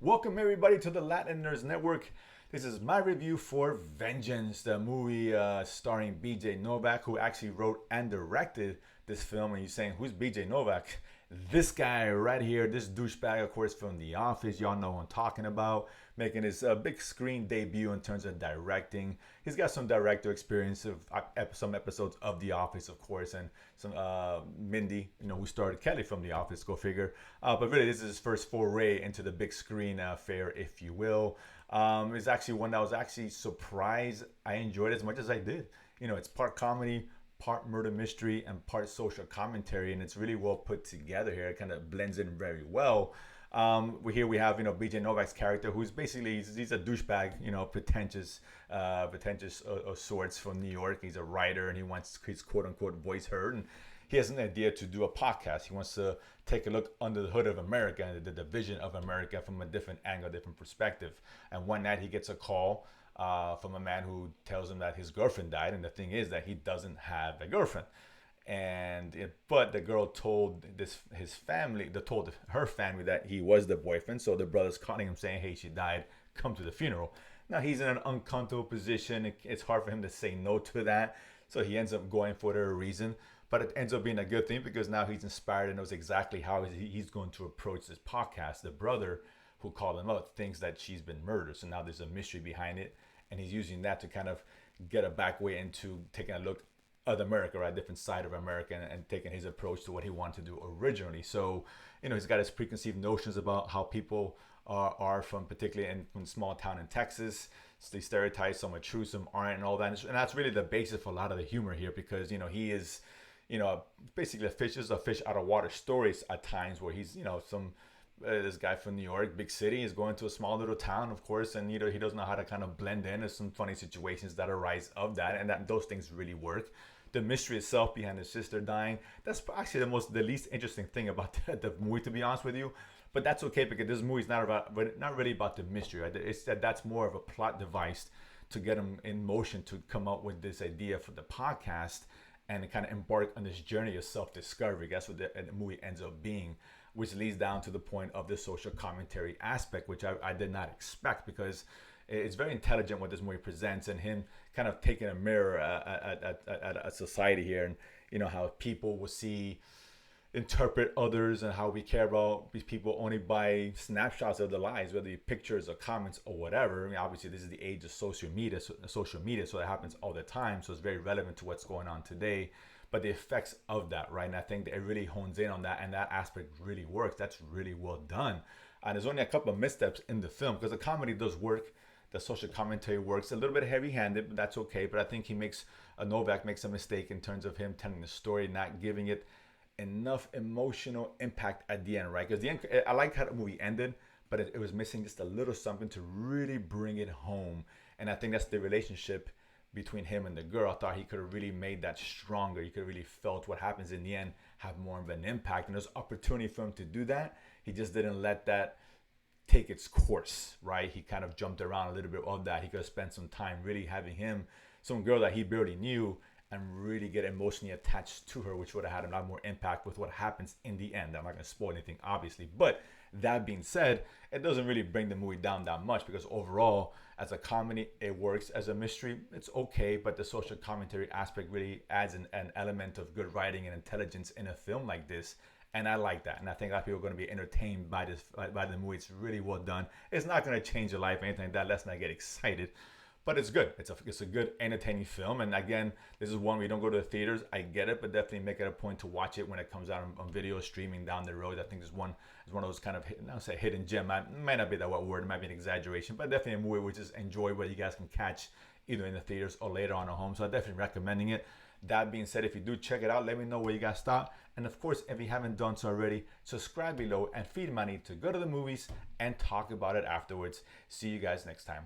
Welcome everybody to the Latin Nerds Network. This is my review for Vengeance, the movie starring BJ Novak, who actually wrote and directed this film. And you're saying, who's BJ Novak? This guy right here, this douchebag, of course, from The Office. Y'all know who I'm talking about. Making his big screen debut in terms of directing. He's got some director experience of some episodes of The Office, of course, and some Mindy, who started Kelly from The Office, go figure. But really, this is his first foray into the big screen affair, if you will. It's actually one that I was actually surprised I enjoyed as much as I did. It's part comedy, part murder mystery, and part social commentary, and it's really well put together here. It kind of blends in very well. Here we have, BJ Novak's character, who's basically, he's a douchebag, pretentious of sorts from New York. He's a writer and he wants his quote unquote voice heard. And he has an idea to do a podcast. He wants to take a look under the hood of America and the division of America from a different angle, different perspective. And one night he gets a call from a man who tells him that his girlfriend died. And the thing is that he doesn't have a girlfriend. But the girl told told her family that he was the boyfriend. So the brother's calling him saying, hey, she died, come to the funeral. Now he's in an uncomfortable position. It's hard for him to say no to that. So he ends up going for the reason. But it ends up being a good thing because now he's inspired and knows exactly how he's going to approach this podcast. The brother who called him out thinks that she's been murdered. So now there's a mystery behind it. And he's using that to kind of get a back way into taking a look at America, right? Different side of America, and taking his approach to what he wanted to do originally. So, he's got his preconceived notions about how people are from, particularly from small town in Texas. So the stereotypes, some are true, some aren't, and all that. And that's really the basis for a lot of the humor here because, he is, basically a fish out of water stories at times where he's, this guy from New York, big city, is going to a small little town, of course, and he doesn't know how to kind of blend in. There's some funny situations that arise of that, and that those things really work. The mystery itself behind his sister dying, that's actually the least interesting thing about the movie, to be honest with you. But that's okay because this movie's not really about the mystery. Right? It's that's more of a plot device to get him in motion to come up with this idea for the podcast and kind of embark on this journey of self-discovery. That's what the movie ends up being, which leads down to the point of the social commentary aspect, which I did not expect because it's very intelligent what this movie presents, and him kind of taking a mirror at a society here, and how people will interpret others, and how we care about these people only by snapshots of their lives, whether it be pictures or comments or whatever. I mean, obviously this is the age of social media, so it happens all the time, so it's very relevant to what's going on today. But the effects of that, right? And I think that it really hones in on that, and that aspect really works. That's really well done. And there's only a couple of missteps in the film because the comedy does work. The social commentary works a little bit heavy-handed, but that's okay. But I think Novak makes a mistake in terms of him telling the story, not giving it enough emotional impact at the end, right? Because the end, I like how the movie ended, but it was missing just a little something to really bring it home. And I think that's the relationship between him and the girl. I thought he could have really made that stronger. You could have really felt what happens in the end have more of an impact. And there's opportunity for him to do that. He just didn't let that take its course, right? He kind of jumped around a little bit of that. He could have spent some time really having some girl that he barely knew, and really get emotionally attached to her, which would have had a lot more impact with what happens in the end. I'm not going to spoil anything, obviously. But that being said, it doesn't really bring the movie down that much because overall, as a comedy, it works. As a mystery, it's okay. But the social commentary aspect really adds an element of good writing and intelligence in a film like this. And I like that. And I think a lot of people are going to be entertained by the movie. It's really well done. It's not going to change your life or anything like that. Let's not get excited. But it's good. It's a good, entertaining film. And again, this is one where you don't go to the theaters. I get it, but definitely make it a point to watch it when it comes out on video streaming down the road. I think it's one of those kind of, I'll say hidden gem. It might not be that word. It might be an exaggeration, but definitely a movie which is enjoyable. You guys can catch either in the theaters or later on at home. So I'm definitely recommending it. That being said, if you do check it out, let me know where you guys start. And of course, if you haven't done so already, subscribe below and feed money to go to the movies and talk about it afterwards. See you guys next time.